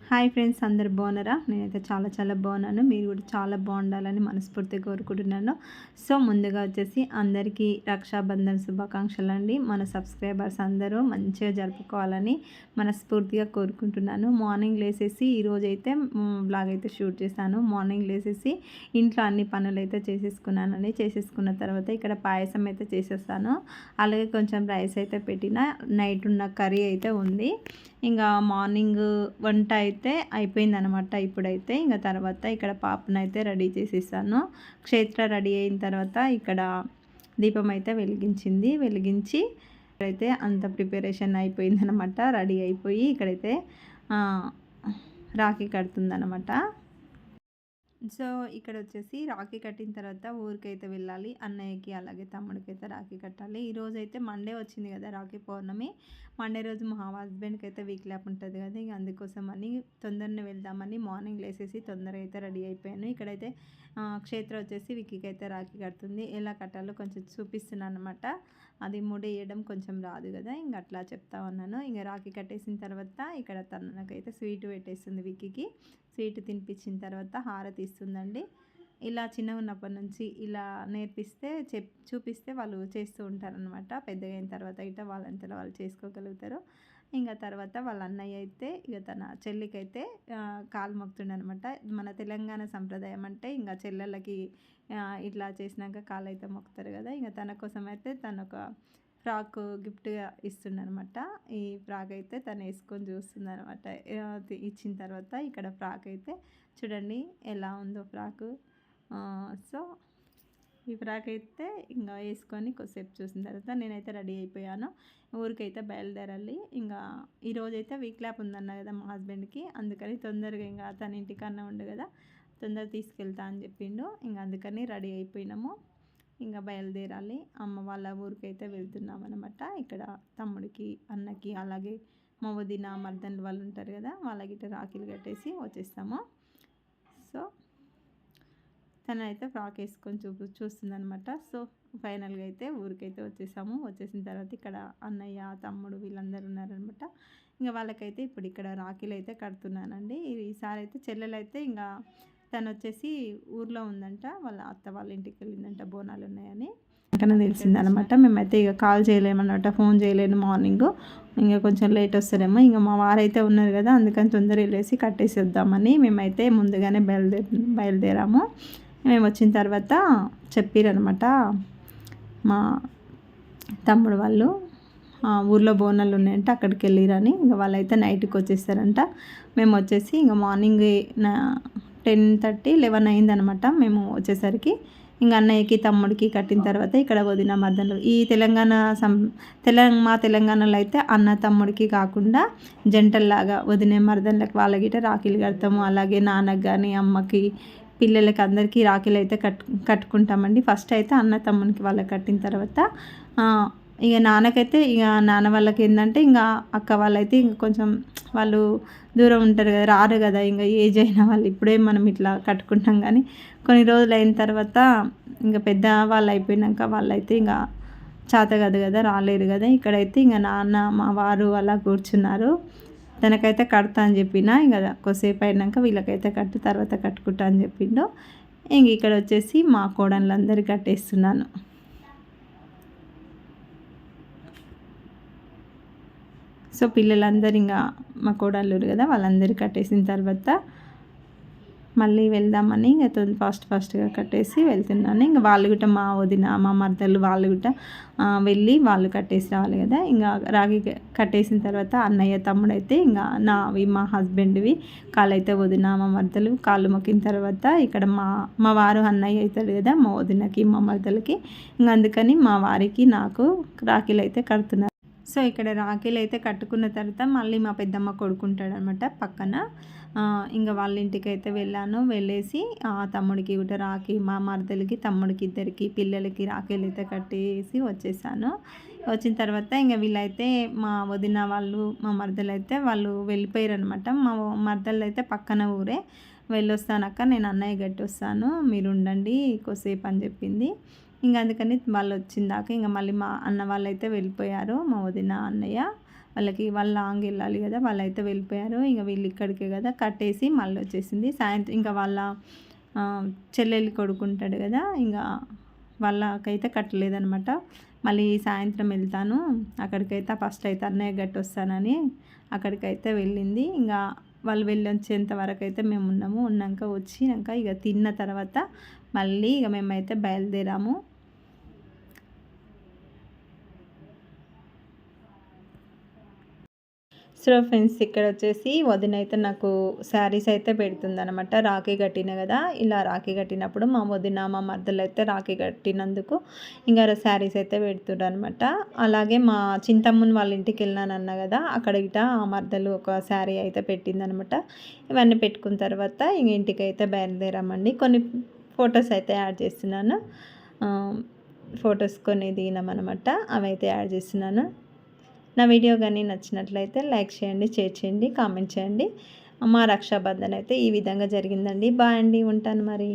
Hi friends, అందరు బాగున్నారా? నేనైతే చాలా చాలా బాగున్నాను. మీరు కూడా చాలా బాగుండాలని మనస్ఫూర్తిగా కోరుకుంటున్నాను. సో ముందుగా వచ్చేసి అందరికీ రక్షాబంధన్ శుభాకాంక్షలు అండి. మన సబ్స్క్రైబర్స్ అందరూ మంచిగా జరుపుకోవాలని మనస్ఫూర్తిగా కోరుకుంటున్నాను. మార్నింగ్ లేసేసి ఈరోజైతే బ్లాగ్ అయితే షూట్ చేశాను. మార్నింగ్ లేసేసి ఇంట్లో అన్ని పనులు అయితే చేసేసుకున్నానండి. చేసేసుకున్న తర్వాత ఇక్కడ పాయసం అయితే చేసేస్తాను. అలాగే కొంచెం రైస్ అయితే పెట్టిన, నైట్ ఉన్న కర్రీ అయితే ఉంది. ఇంకా మార్నింగ్ వంట అయితే అయిపోయిందనమాట. ఇప్పుడైతే ఇంకా తర్వాత ఇక్కడ పాపనైతే రెడీ చేసేసాను. క్షేత్ర రెడీ అయిన తర్వాత ఇక్కడ దీపం అయితే వెలిగించి ఇక్కడైతే అంత ప్రిపరేషన్ అయిపోయిందనమాట. రెడీ అయిపోయి ఇక్కడైతే రాఖీ కడుతుందనమాట. సో ఇక్కడ వచ్చేసి రాఖీ కట్టిన తర్వాత ఊరికైతే వెళ్ళాలి. అన్నయ్యకి అలాగే తమ్ముడికి అయితే రాఖీ కట్టాలి. ఈరోజు అయితే మండే వచ్చింది కదా, రాఖీ పౌర్ణమి. మండే రోజు మా హస్బెండ్కి అయితే వీక్ ల్యాప్ ఉంటుంది కదా, ఇంక అందుకోసం అని తొందరనే వెళ్దామని మార్నింగ్ లేసేసి తొందరగా అయితే రెడీ అయిపోయాను. ఇక్కడైతే క్షేత్ర వచ్చేసి విక్కీకి అయితే రాఖీ కడుతుంది. ఎలా కట్టాలో కొంచెం చూపిస్తున్నాను అనమాట. అది ముడి వేయడం కొంచెం రాదు కదా, ఇంక అట్లా చెప్తా ఉన్నాను. ఇంక రాఖీ కట్టేసిన తర్వాత ఇక్కడ తనకైతే స్వీట్ పెట్టేస్తుంది. విక్కీకి స్వీట్ తినిపించిన తర్వాత హారతి ఇస్తుందండి. ఇలా చిన్నగా ఉన్నప్పటి నుంచి ఇలా నేర్పిస్తే చూపిస్తే వాళ్ళు చేస్తూ ఉంటారనమాట. పెద్దగా అయిన తర్వాత ఇట వాళ్ళంతలో వాళ్ళు చేసుకోగలుగుతారు. ఇంకా తర్వాత వాళ్ళ అన్నయ్య అయితే ఇక తన చెల్లికైతే కాలు మొక్కుతుండనమాట. మన తెలంగాణ సంప్రదాయం అంటే ఇంకా చెల్లెళ్ళకి ఇట్లా చేసినాక కాలు అయితే మొక్కుతారు కదా. ఇంకా తన కోసం అయితే తను ఒక ఫ్రాక్ గిఫ్ట్గా ఇస్తుండనమాట. ఈ ఫ్రాక్ అయితే తను వేసుకొని చూస్తుందనమాట. ఇచ్చిన తర్వాత ఇక్కడ ఫ్రాక్ అయితే చూడండి ఎలా ఉందో ఫ్రాకు. సో ఈ ఫ్రాక్ అయితే ఇంకా వేసుకొని కొద్దిసేపు చూసిన తర్వాత నేనైతే రెడీ అయిపోయాను. ఊరికైతే బయలుదేరాలి. ఇంకా ఈరోజైతే వీక్ ల్యాప్ ఉందన్న కదా మా హస్బెండ్కి, అందుకని తొందరగా ఇంకా తన ఇంటికన్నా ఉండు కదా, తొందరగా తీసుకెళ్తా అని చెప్పిండు. ఇంకా అందుకని రెడీ అయిపోయినాము. ఇంకా బయలుదేరాలి. అమ్మ వాళ్ళ ఊరికైతే వెళ్తున్నాం అనమాట. ఇక్కడ తమ్ముడికి, అన్నకి, అలాగే మా వదిన మర్దన్లు వాళ్ళు ఉంటారు కదా, వాళ్ళకి ఇట్లా రాఖీలు కట్టేసి వచ్చేస్తాము. సో తనైతే ఫ్రాక్ వేసుకొని చూస్తుందనమాట. సో ఫైనల్గా అయితే ఊరికైతే వచ్చేసాము. వచ్చేసిన తర్వాత ఇక్కడ అన్నయ్య, తమ్ముడు వీళ్ళందరూ ఉన్నారనమాట. ఇంకా వాళ్ళకైతే ఇప్పుడు ఇక్కడ రాఖీలు అయితే కడుతున్నానండి. ఈసారి అయితే చెల్లెలైతే ఇంకా తను వచ్చేసి ఊర్లో ఉందంట, వాళ్ళ అత్త వాళ్ళ ఇంటికి వెళ్ళిందంట, బోనాలు ఉన్నాయని వెంటనే తెలిసిందనమాట. మేమైతే ఇక కాల్ చేయలేమన్నమాట, ఫోన్ చేయలేను మార్నింగ్. ఇంకా కొంచెం లేట్ వస్తారేమో, ఇంకా మా వారైతే ఉన్నారు కదా, అందుకని తొందరగా వెళ్ళేసి కట్టేసి వద్దామని మేమైతే ముందుగానే బయలుదేరాము. మేము వచ్చిన తర్వాత చెప్పారనమాట మా తమ్ముడు వాళ్ళు, ఊర్లో బోనాలు ఉన్నాయంట, అక్కడికి వెళ్ళిరని. ఇంకా వాళ్ళైతే నైట్కి వచ్చేస్తారంట. మేము వచ్చేసి ఇంకా మార్నింగ్ 10:30, 11 అయిందనమాట మేము వచ్చేసరికి. ఇంకా అన్నయ్యకి తమ్ముడికి కట్టిన తర్వాత ఇక్కడ వదిన మర్దలు, ఈ మా తెలంగాణలో అయితే అన్న తమ్ముడికి కాకుండా జంటల్లాగా వదిన మర్దన్లకి వాళ్ళకి రాఖీలు కడతాము. అలాగే నాన్నకి కానీ అమ్మకి పిల్లలకి అందరికీ రాఖీలు అయితే కట్టుకుంటామండి. ఫస్ట్ అయితే అన్న తమ్మునికి వాళ్ళకి కట్టిన తర్వాత ఇక నాన్నకైతే ఇక నాన్న వాళ్ళకి ఏంటంటే ఇంకా అక్క వాళ్ళైతే ఇంక కొంచెం వాళ్ళు దూరం ఉంటారు కదా, రారు కదా, ఇంకా ఏజ్ అయిన వాళ్ళు ఇప్పుడే మనం ఇట్లా కట్టుకుంటాం. కానీ కొన్ని రోజులు అయిన తర్వాత ఇంకా పెద్ద వాళ్ళు అయిపోయినాక వాళ్ళైతే ఇంకా చేత కాదు కదా, రాలేరు కదా. ఇక్కడైతే ఇంకా నాన్న మా వారు అలా కూర్చున్నారు. తనకైతే కడతా అని చెప్పిన, ఇంకా కొద్దిసేపు అయినాక వీళ్ళకైతే తర్వాత కట్టుకుంటా అని చెప్పిండు. ఇంక ఇక్కడ వచ్చేసి మా కోడళ్ళందరికీ కట్టేస్తున్నాను. సో పిల్లలందరూ ఇంకా మా కోడళ్ళు కదా, వాళ్ళందరికీ కట్టేసిన తర్వాత మళ్ళీ వెళ్దామని ఇంకా ఫాస్ట్గా కట్టేసి వెళ్తున్నాను. ఇంకా వాళ్ళు కూడా మా వదిన మా మర్దలు వాళ్ళు కూడా వెళ్ళి వాళ్ళు కట్టేసి రావాలి కదా. ఇంకా రాఖీ కట్టేసిన తర్వాత అన్నయ్య తమ్ముడు అయితే ఇంకా నావి మా హస్బెండ్వి కాళ్ళైతే వదిన మా మర్దలు కాళ్ళు మొక్కిన తర్వాత ఇక్కడ మా వారు అన్నయ్య అవుతాడు కదా, మా వదినకి మా మర్దలకి. ఇంకా అందుకని మా వారికి నాకు రాఖీలు అయితే కడుతున్నారు. సో ఇక్కడ రాఖీలు అయితే కట్టుకున్న తర్వాత మళ్ళీ మా పెద్దమ్మ కొడుకుంటాడు అనమాట పక్కన. ఇంకా వాళ్ళ ఇంటికి అయితే వెళ్ళాను. వెళ్ళేసి తమ్ముడికి కూడా రాఖీ, మా మరదలకి తమ్ముడికి ఇద్దరికి పిల్లలకి రాఖీలు అయితే కట్టేసి వచ్చేసాను. వచ్చిన తర్వాత ఇంకా వీళ్ళైతే మా వదిన వాళ్ళు మా మరదలు అయితే వాళ్ళు వెళ్ళిపోయారు అనమాట. మా మరదలు అయితే పక్కన ఊరే. వెళ్ళొస్తానక్క, నేను అన్నయ్య గట్టి వస్తాను, మీరు ఉండండి కొద్దిసేపు అని చెప్పింది. ఇంకా అందుకని వాళ్ళు వచ్చిందాక ఇంకా మళ్ళీ మా అన్న వాళ్ళు అయితే వెళ్ళిపోయారు, మా వదిన అన్నయ్య. వాళ్ళకి వాళ్ళు లాంగ్ వెళ్ళాలి కదా, వాళ్ళైతే వెళ్ళిపోయారు. ఇక వీళ్ళు ఇక్కడికే కదా కట్టేసి మళ్ళీ వచ్చేసింది. సాయంత్రం ఇంకా వాళ్ళ చెల్లెలి కొడుకుంటాడు కదా, ఇంకా వాళ్ళకైతే కట్టలేదనమాట. మళ్ళీ సాయంత్రం వెళ్తాను అక్కడికైతే, ఫస్ట్ అయితే అన్నయ్య గట్టి వస్తానని అక్కడికైతే వెళ్ళింది. ఇంకా వాళ్ళు వెళ్ళి వచ్చేంత వరకు అయితే మేము ఉన్నాక వచ్చినాక ఇక తిన్న తర్వాత మళ్ళీ ఇక మేమైతే బయలుదేరాము. సో ఫ్రెండ్స్, ఇక్కడ వచ్చేసి వదిన అయితే నాకు శారీస్ అయితే పెడుతుందనమాట. రాఖీ కట్టిన కదా, ఇలా రాఖీ కట్టినప్పుడు మా వదిన మా మర్దలు అయితే రాఖీ కట్టినందుకు ఇంకా శారీస్ అయితే పెడుతున్నారు. అలాగే మా చింతమ్మని వాళ్ళ ఇంటికి వెళ్ళానన్నా కదా, అక్కడ గిట ఆ మర్దలు ఒక శారీ అయితే పెట్టిందనమాట. ఇవన్నీ పెట్టుకున్న తర్వాత ఇంక ఇంటికి అయితే బయలుదేరామండి. కొన్ని ఫొటోస్ అయితే యాడ్ చేస్తున్నాను, ఫొటోస్ కొన్ని దిగినామన్నమాట, అవి అయితే యాడ్ చేస్తున్నాను. నా వీడియో కానీ నచ్చినట్లయితే లైక్ చేయండి, షేర్ చేయండి, కామెంట్ చేయండి. మా రక్షాబంధన్ అయితే ఈ విధంగా జరిగిందండి. బాయ్ అండి, ఉంటాను మరి.